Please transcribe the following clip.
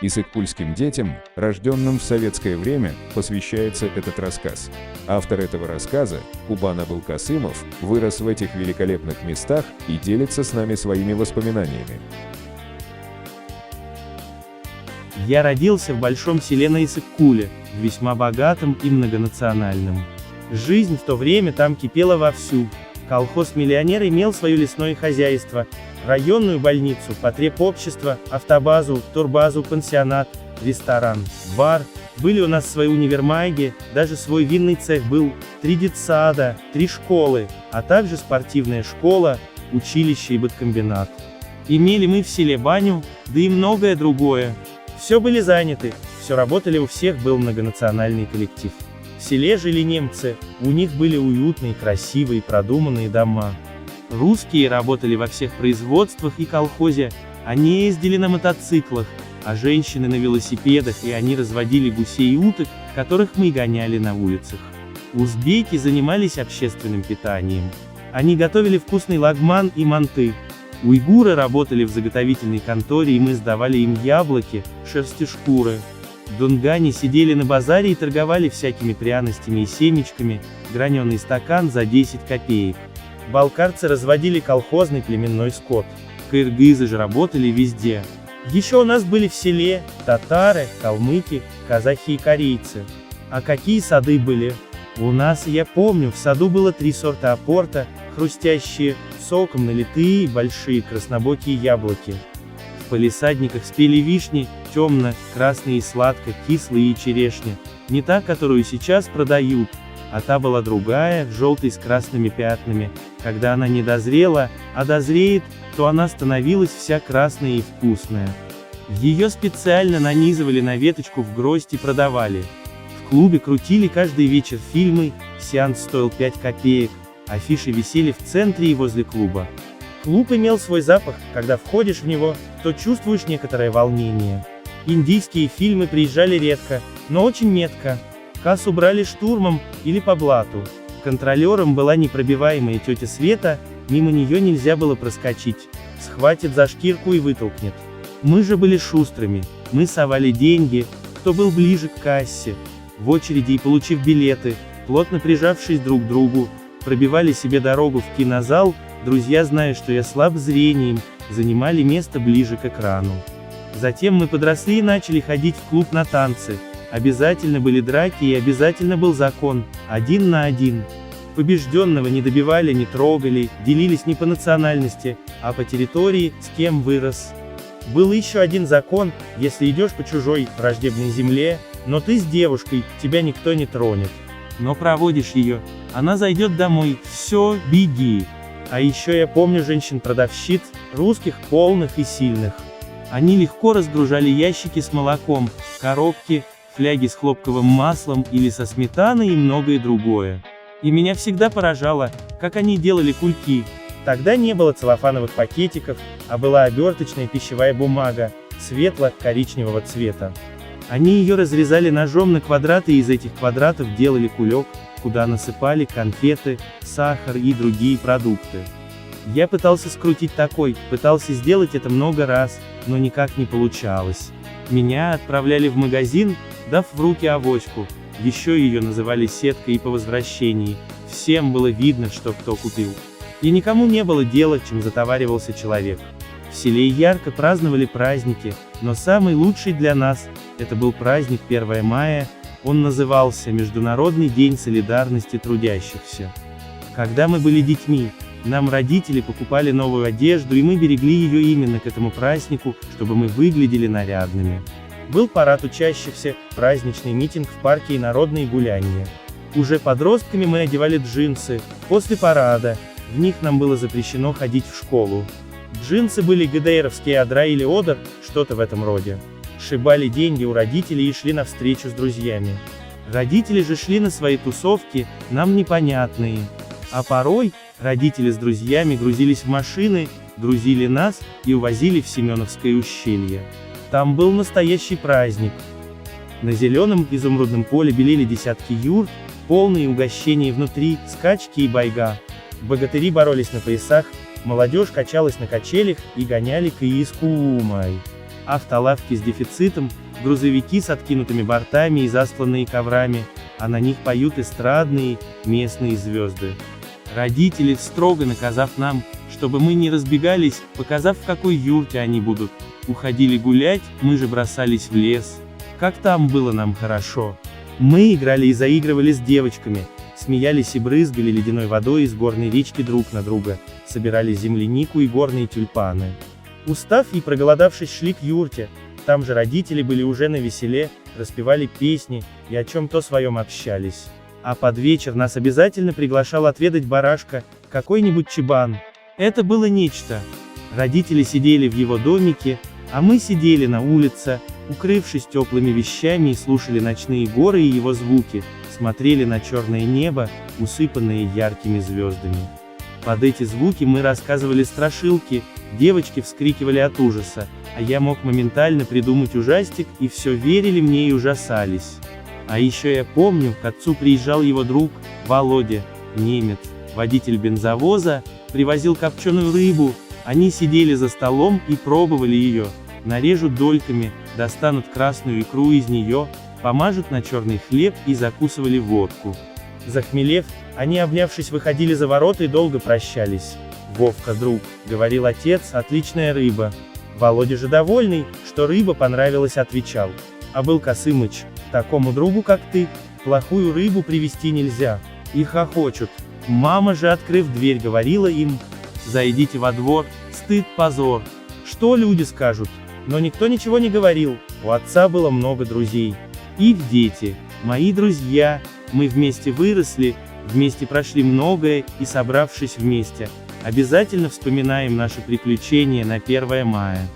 Иссык-Кульским детям, рожденным в советское время, посвящается этот рассказ. Автор этого рассказа, Кубан Абылкасымов, вырос в этих великолепных местах и делится с нами своими воспоминаниями. Я родился в большом селе на Иссык-Куле, весьма богатом и многонациональном. Жизнь в то время там кипела вовсю. Колхоз-миллионер имел свое лесное хозяйство, районную больницу, потребобщество, автобазу, турбазу, пансионат, ресторан, бар. Были у нас свои универмаги, даже свой винный цех был, 3 детсада, 3 школы, а также спортивная школа, училище и быткомбинат. Имели мы в селе баню, да и многое другое. Все были заняты, все работали, у всех был многонациональный коллектив. В селе жили немцы, у них были уютные, красивые, продуманные дома. Русские работали во всех производствах и колхозе, они ездили на мотоциклах, а женщины на велосипедах, и они разводили гусей и уток, которых мы гоняли на улицах. Узбеки занимались общественным питанием. Они готовили вкусный лагман и манты. Уйгуры работали в заготовительной конторе, и мы сдавали им яблоки, шерстишкуры. Дунгане сидели на базаре и торговали всякими пряностями и семечками, граненый стакан за 10 копеек. Балкарцы разводили колхозный племенной скот. Кыргызы же работали везде. Еще у нас были в селе татары, калмыки, казахи и корейцы. А какие сады были? У нас, я помню, в саду было 3 сорта апорта, хрустящие, соком налитые, большие краснобокие яблоки. В палисадниках спели вишни, темно, красные и сладко, кислые и черешня, не та, которую сейчас продают, а та была другая, желтая с красными пятнами. Когда она не дозрела, а дозреет, то она становилась вся красная и вкусная. Ее специально нанизывали на веточку в гроздь и продавали. В клубе крутили каждый вечер фильмы, сеанс стоил 5 копеек, афиши висели в центре и возле клуба. Клуб имел свой запах, когда входишь в него, то чувствуешь некоторое волнение. Индийские фильмы приезжали редко, но очень метко. Кассу брали штурмом, или по блату. Контролером была непробиваемая тетя Света, мимо нее нельзя было проскочить. Схватит за шкирку и вытолкнет. Мы же были шустрыми, мы совали деньги, кто был ближе к кассе. В очереди и получив билеты, плотно прижавшись друг к другу, пробивали себе дорогу в кинозал, друзья, зная, что я слаб зрением, занимали место ближе к экрану. Затем мы подросли и начали ходить в клуб на танцы. Обязательно были драки и обязательно был закон, 1 на 1. Побежденного не добивали, не трогали, делились не по национальности, а по территории, с кем вырос. Был еще один закон: если идешь по чужой, враждебной земле, но ты с девушкой, тебя никто не тронет. Но проводишь ее, она зайдет домой, все, беги. А еще я помню женщин-продавщиц, русских, полных и сильных. Они легко разгружали ящики с молоком, коробки, фляги с хлопковым маслом или со сметаной и многое другое. И меня всегда поражало, как они делали кульки. Тогда не было целлофановых пакетиков, а была оберточная пищевая бумага, светло-коричневого цвета. Они ее разрезали ножом на квадраты, и из этих квадратов делали кулек, куда насыпали конфеты, сахар и другие продукты. Я пытался скрутить такой, пытался сделать это много раз, но никак не получалось. Меня отправляли в магазин, дав в руки авоську, еще ее называли сеткой, и по возвращении всем было видно, что кто купил. И никому не было дела, чем затоваривался человек. В селе ярко праздновали праздники, но самый лучший для нас – это был праздник 1 мая, он назывался Международный день солидарности трудящихся. Когда мы были детьми, нам родители покупали новую одежду, и мы берегли ее именно к этому празднику, чтобы мы выглядели нарядными. Был парад учащихся, праздничный митинг в парке и народные гуляния. Уже подростками мы одевали джинсы, после парада, в них нам было запрещено ходить в школу. Джинсы были ГДРовские Адра или Одер, что-то в этом роде. Шибали деньги у родителей и шли навстречу с друзьями. Родители же шли на свои тусовки, нам непонятные. А порой, родители с друзьями грузились в машины, грузили нас и увозили в Семеновское ущелье. Там был настоящий праздник. На зеленом изумрудном поле белели десятки юрт, полные угощений внутри, скачки и байга. Богатыри боролись на поясах, молодежь качалась на качелях и гоняли кыискумай. Автолавки с дефицитом, грузовики с откинутыми бортами и застланные коврами, а на них поют эстрадные, местные звезды. Родители, строго наказав нам, чтобы мы не разбегались, показав, в какой юрте они будут, уходили гулять, мы же бросались в лес. Как там было нам хорошо. Мы играли и заигрывали с девочками, смеялись и брызгали ледяной водой из горной речки друг на друга, собирали землянику и горные тюльпаны. Устав и проголодавшись, шли к юрте, там же родители были уже навеселе, распевали песни и о чем-то своем общались. А под вечер нас обязательно приглашал отведать барашка, какой-нибудь чабан. Это было нечто. Родители сидели в его домике, а мы сидели на улице, укрывшись теплыми вещами и слушали ночные горы и его звуки, смотрели на черное небо, усыпанное яркими звездами. Под эти звуки мы рассказывали страшилки, девочки вскрикивали от ужаса, а я мог моментально придумать ужастик, и все верили мне и ужасались. А еще я помню, к отцу приезжал его друг, Володя, немец, водитель бензовоза, привозил копченую рыбу, они сидели за столом и пробовали ее, нарежут дольками, достанут красную икру из нее, помажут на черный хлеб и закусывали водку. Захмелев, они, обнявшись, выходили за ворота и долго прощались. «Вовка, друг», — говорил отец, — «отличная рыба». Володя же, довольный, что рыба понравилась, отвечал: «А был Косымыч, такому другу, как ты, плохую рыбу привезти нельзя». И хохочут. Мама же, открыв дверь, говорила им: «Зайдите во двор, стыд, позор». Что люди скажут? Но никто ничего не говорил, у отца было много друзей. Их дети, мои друзья, мы вместе выросли, вместе прошли многое, и, собравшись вместе, обязательно вспоминаем наши приключения на 1 мая.